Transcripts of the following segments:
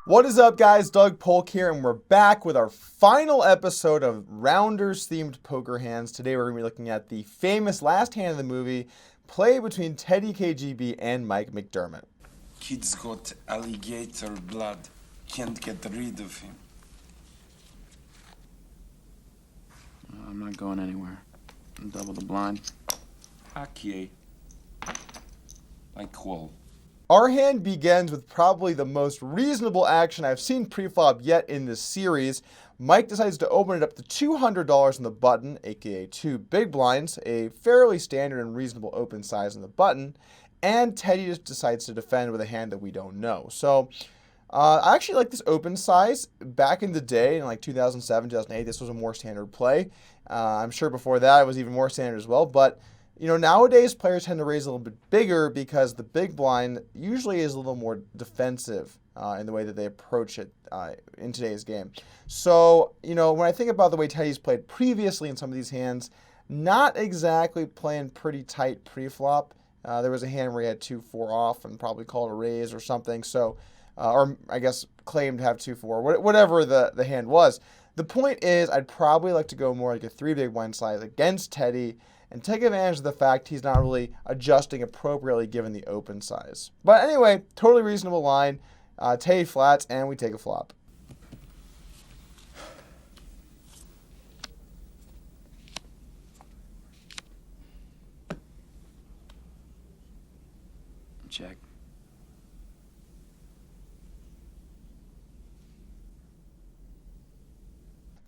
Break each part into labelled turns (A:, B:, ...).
A: What is up, guys? Doug Polk here, and we're back with our final episode of Rounders-themed poker hands. Today we're going to be looking at the famous last hand of the movie, play between Teddy KGB and Mike McDermott.
B: Kid's got alligator blood. Can't get rid of him.
C: I'm not going anywhere. I'm double the blind.
B: Okay. Like cool.
A: Our hand begins with probably the most reasonable action I've seen pre-flop yet in this series. Mike decides to open it up to $200 on the button, aka 2 big blinds, a fairly standard and reasonable open size on the button, and Teddy just decides to defend with a hand that we don't know. So I actually like this open size. Back in the day, in like 2007, 2008, this was a more standard play. I'm sure before that it was even more standard as well, but you know, nowadays players tend to raise a little bit bigger because the big blind usually is a little more defensive in the way that they approach it in today's game. So, you know, when I think about the way Teddy's played previously in some of these hands, not exactly playing pretty tight pre-flop. There was a hand where he had 2-4 off and probably called a raise or something. So, or I guess claimed to have 2-4, whatever the hand was. The point is, I'd probably like to go more like a 3 big blind size against Teddy and take advantage of the fact he's not really adjusting appropriately given the open size. But anyway, totally reasonable line. Teddy flats, and we take a flop.
C: Check.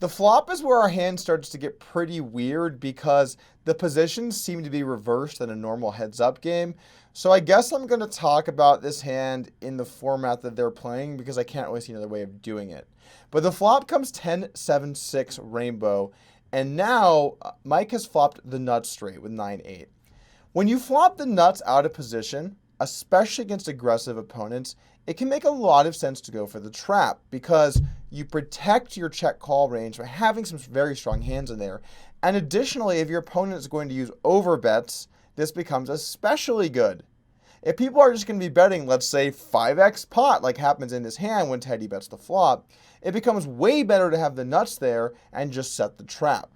A: The flop is where our hand starts to get pretty weird because the positions seem to be reversed in a normal heads-up game. So I guess I'm going to talk about this hand in the format that they're playing because I can't really see another way of doing it. But the flop comes 10-7-6 rainbow, and now Mike has flopped the nuts straight with 9-8. When you flop the nuts out of position, especially against aggressive opponents, it can make a lot of sense to go for the trap because you protect your check call range by having some very strong hands in there. And additionally, if your opponent is going to use overbets, this becomes especially good. If people are just going to be betting, let's say 5x pot, like happens in this hand when Teddy bets the flop, it becomes way better to have the nuts there and just set the trap.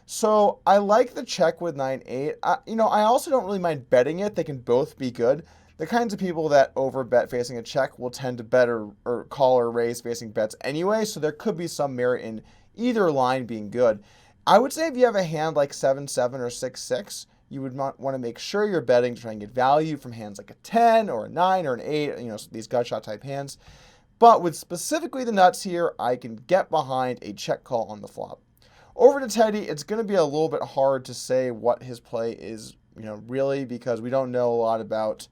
A: So I like the check with 9-8. I also don't really mind betting it. They can both be good. The kinds of people that overbet facing a check will tend to bet or call or raise facing bets anyway, so there could be some merit in either line being good. I would say if you have a hand like 7-7 or 6-6, you would want to make sure you're betting to try and get value from hands like a 10 or a 9 or an 8, these gut shot type hands. But with specifically the nuts here, I can get behind a check call on the flop. Over to Teddy, it's going to be a little bit hard to say what his play is, really, because we don't know a lot about,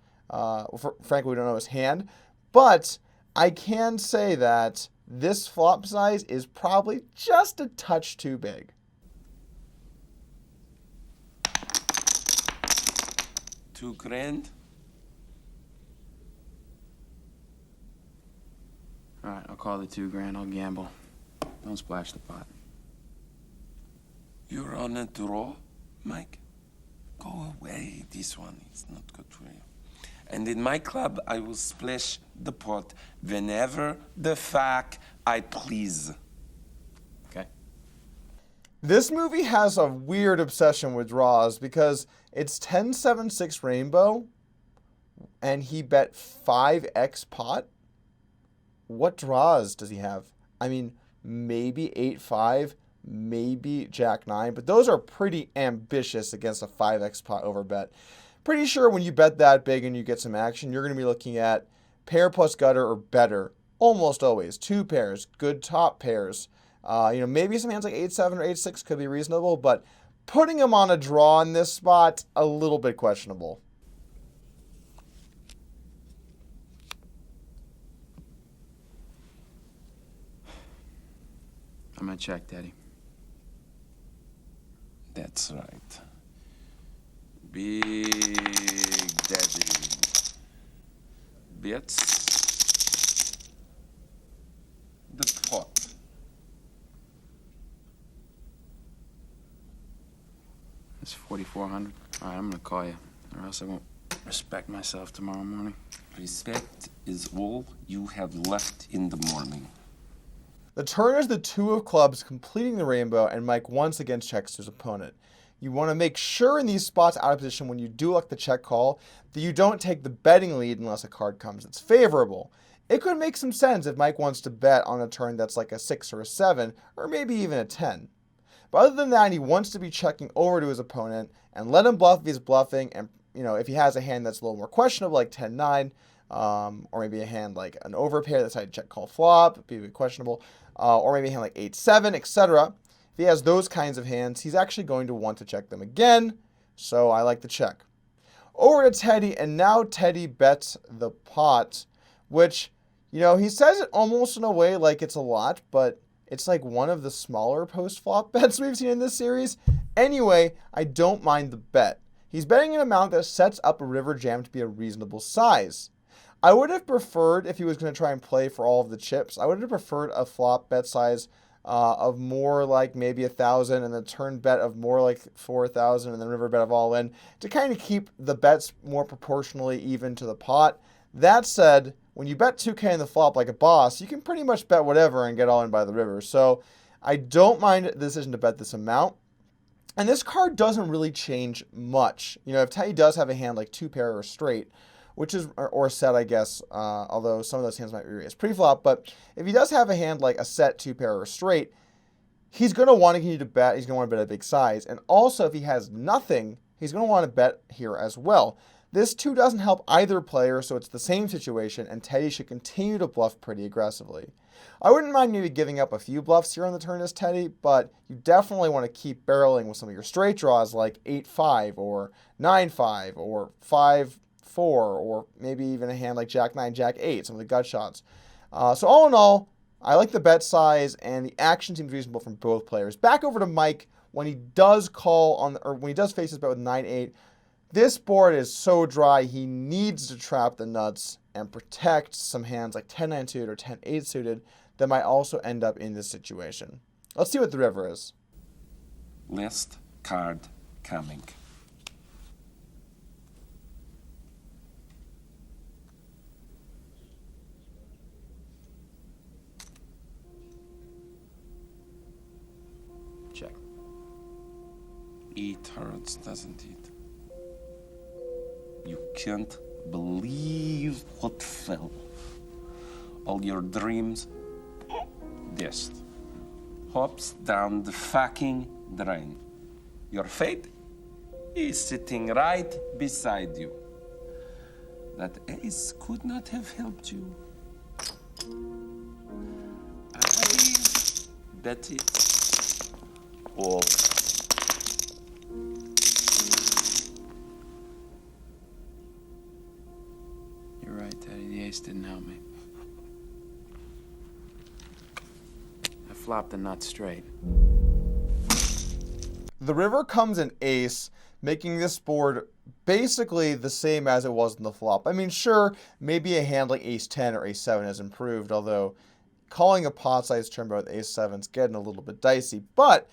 A: frankly, we don't know his hand. But I can say that this flop size is probably just a touch too big.
B: $2,000.
C: All right, I'll call the $2,000. I'll gamble. Don't splash the pot.
B: You're on a draw, Mike? Go away. This one is not good for you. And in my club, I will splash the pot whenever the fuck I please.
C: Okay.
A: This movie has a weird obsession with draws because it's 10-7-6 rainbow and he bet 5x pot. What draws does he have? I mean, maybe 8-5, maybe Jack-9, but those are pretty ambitious against a 5x pot overbet. Pretty sure when you bet that big and you get some action, you're going to be looking at pair plus gutter or better, almost always. 2 pairs, good top pairs. Maybe some hands like 8-7 or 8-6 could be reasonable, but putting him on a draw in this spot, a little bit questionable.
C: I'm going to check, Teddy.
B: That's right. Big Daddy. Bets the pot.
C: It's 4,400. All right, I'm going to call you, or else I won't Respect myself tomorrow morning.
B: Respect is all you have left in the morning.
A: The turn is the 2 of clubs completing the rainbow, and Mike once again checks his opponent. You want to make sure in these spots out of position when you do elect the check call that you don't take the betting lead unless a card comes that's favorable. It could make some sense if Mike wants to bet on a turn that's like a 6 or a 7, or maybe even a 10. But other than that, he wants to be checking over to his opponent and let him bluff if he's bluffing, and if he has a hand that's a little more questionable, like 10-9, or maybe a hand like an overpair that's how you check call flop, it'd be questionable, or maybe a hand like 8-7, etc. If he has those kinds of hands, he's actually going to want to check them again, so I like the check. Over to Teddy, and now Teddy bets the pot, which, he says it almost in a way like it's a lot, but it's like one of the smaller post-flop bets we've seen in this series. Anyway, I don't mind the bet. He's betting an amount that sets up a river jam to be a reasonable size. I would have preferred, if he was going to try and play for all of the chips, I would have preferred a flop bet size of more like maybe 1,000 and the turn bet of more like 4,000 and the river bet of all in to kind of keep the bets more proportionally even to the pot. That said, when you bet 2K in the flop like a boss, you can pretty much bet whatever and get all in by the river. So I don't mind the decision to bet this amount. And this card doesn't really change much. If Teddy does have a hand like 2-pair or straight, which is, or set, I guess, although some of those hands might be raised pre-flop, but if he does have a hand like a set, 2-pair, or straight, he's going to want to continue to bet. He's going to want to bet a big size. And also, if he has nothing, he's going to want to bet here as well. This 2 doesn't help either player, so it's the same situation, and Teddy should continue to bluff pretty aggressively. I wouldn't mind maybe giving up a few bluffs here on the turn as Teddy, but you definitely want to keep barreling with some of your straight draws like 8-5 or 9-5 or 5-4 or maybe even a hand like Jack-9, Jack-8, some of the gut shots. So all in all, I like the bet size and the action seems reasonable from both players. Back over to Mike when he does when he does face his bet with 9-8. This board is so dry, he needs to trap the nuts and protect some hands like 10-9 suited or 10-8 suited that might also end up in this situation. Let's see what the river is.
B: Last card coming.
C: Check.
B: It hurts, doesn't it? You can't believe what fell. All your dreams dashed. Hops down the fucking drain. Your fate is sitting right beside you. That ace could not have helped you. I bet it all.
C: You're right, Teddy. The ace didn't help me. I flopped the nut straight.
A: The river comes in ace, making this board basically the same as it was in the flop. I mean, sure, maybe a hand like ace-10 or ace-7 has improved, although calling a pot-sized turn bet with ace-7 is getting a little bit dicey. But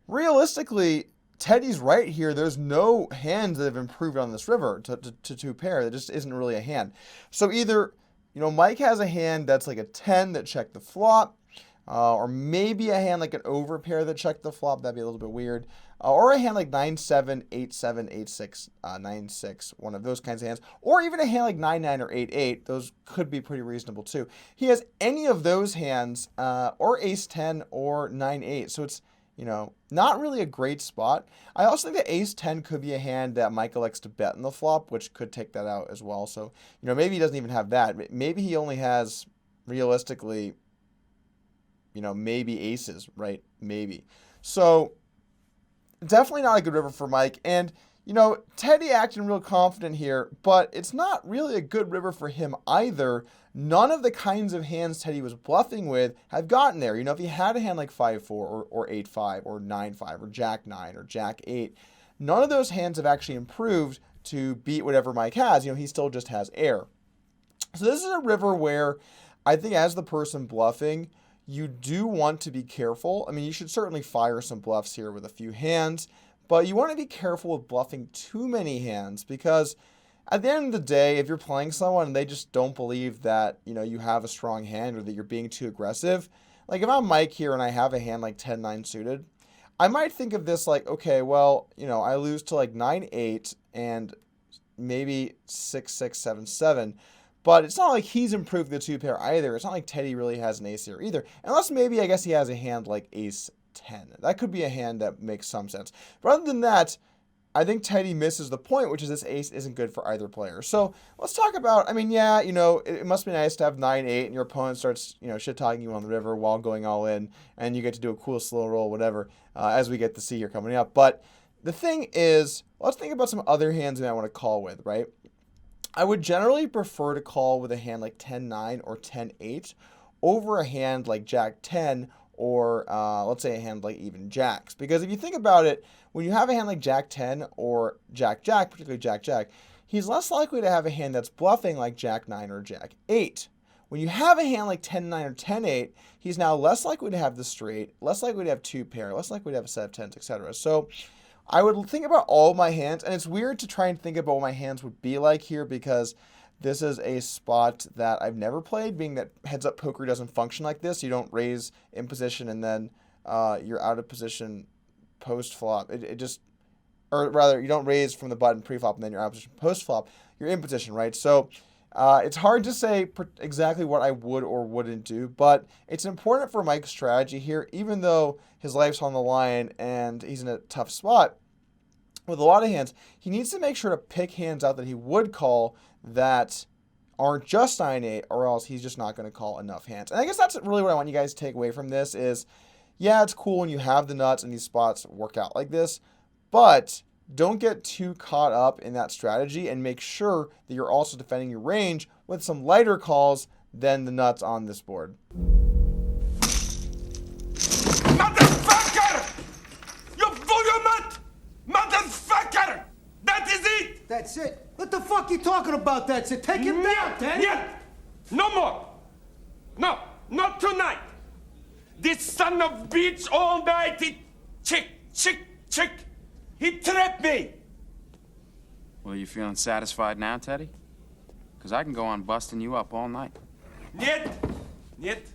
A: realistically, Teddy's right here. There's no hands that have improved on this river to 2-pair. There just isn't really a hand. So either, Mike has a hand that's like a 10 that checked the flop, or maybe a hand like an overpair that checked the flop. That'd be a little bit weird. Or a hand like 9-7, 8-7, 8-6, 9-6, one of those kinds of hands. Or even a hand like 9-9 or 8-8. Those could be pretty reasonable too. He has any of those hands, or ace-10 or 9-8. So it's, not really a great spot. I also think that ace-10 could be a hand that Mike likes to bet in the flop, which could take that out as well. So, maybe he doesn't even have that. Maybe he only has, realistically, maybe aces, right? Maybe. So, definitely not a good river for Mike. And, Teddy acting real confident here, but it's not really a good river for him either. None of the kinds of hands Teddy was bluffing with have gotten there. If he had a hand like 5-4 or 8-5 or 9-5 or Jack-9 or Jack-8, none of those hands have actually improved to beat whatever Mike has. He still just has air. So this is a river where I think as the person bluffing, you do want to be careful. I mean, you should certainly fire some bluffs here with a few hands, but you want to be careful with bluffing too many hands because at the end of the day, if you're playing someone and they just don't believe that, you have a strong hand or that you're being too aggressive, like if I'm Mike here and I have a hand like 10-9 suited, I might think of this like, okay, well, I lose to like 9-8 and maybe 6-6, 7-7. But it's not like he's improved the two pair either. It's not like Teddy really has an ace here either. Unless maybe I guess he has a hand like ace 10. That could be a hand that makes some sense. But other than that, I think Teddy misses the point, which is this ace isn't good for either player. So let's talk about, it must be nice to have 9-8 and your opponent starts, shit-talking you on the river while going all in, and you get to do a cool slow roll, whatever, as we get to see here coming up. But the thing is, let's think about some other hands we might want to call with, right? I would generally prefer to call with a hand like 10-9 or 10-8 over a hand like Jack-10 or let's say a hand like even Jacks. Because if you think about it, when you have a hand like Jack-10 or Jack-Jack, particularly Jack-Jack, he's less likely to have a hand that's bluffing like Jack-9 or Jack-8. When you have a hand like 10-9 or 10-8, he's now less likely to have the straight, less likely to have two pair, less likely to have a set of tens, etc. So I would think about all of my hands, and it's weird to try and think about what my hands would be like here because this is a spot that I've never played, being that heads-up poker doesn't function like this. You don't raise in position and then you're out of position post-flop. Or rather, you don't raise from the button pre-flop and then you're out of position post-flop. You're in position, right? So it's hard to say exactly what I would or wouldn't do, but it's important for Mike's strategy here, even though his life's on the line and he's in a tough spot. With a lot of hands, he needs to make sure to pick hands out that he would call that aren't just 9-8, or else he's just not going to call enough hands. And I guess that's really what I want you guys to take away from this is, yeah, it's cool when you have the nuts and these spots work out like this, but don't get too caught up in that strategy and make sure that you're also defending your range with some lighter calls than the nuts on this board.
B: Motherfucker! You fool your nut! Motherfucker! That is it!
D: That's it. What the fuck you talking about? That's it. Take him down, Teddy.
B: Yet! No more! No, not tonight! This son of bitch all night, he chick. He trapped me!
C: Well, you feeling satisfied now, Teddy? Because I can go on busting you up all night.
B: Niet.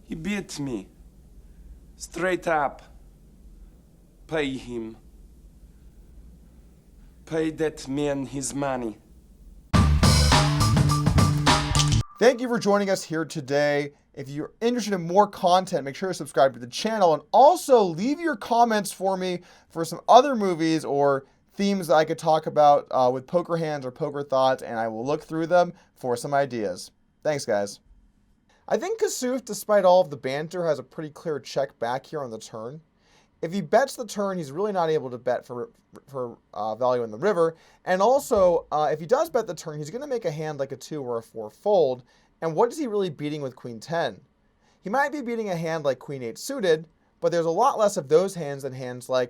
B: He beat me. Straight up. Pay him. Pay that man his money.
A: Thank you for joining us here today. If you're interested in more content, make sure to subscribe to the channel and also leave your comments for me for some other movies or themes that I could talk about with poker hands or poker thoughts, and I will look through them for some ideas. Thanks, guys. I think Kasuf, despite all of the banter, has a pretty clear check back here on the turn. If he bets the turn, he's really not able to bet for value in the river. And also, if he does bet the turn, he's going to make a hand like a 2 or a 4 fold. And what is he really beating with Queen 10? He might be beating a hand like Queen 8 suited, but there's a lot less of those hands than hands like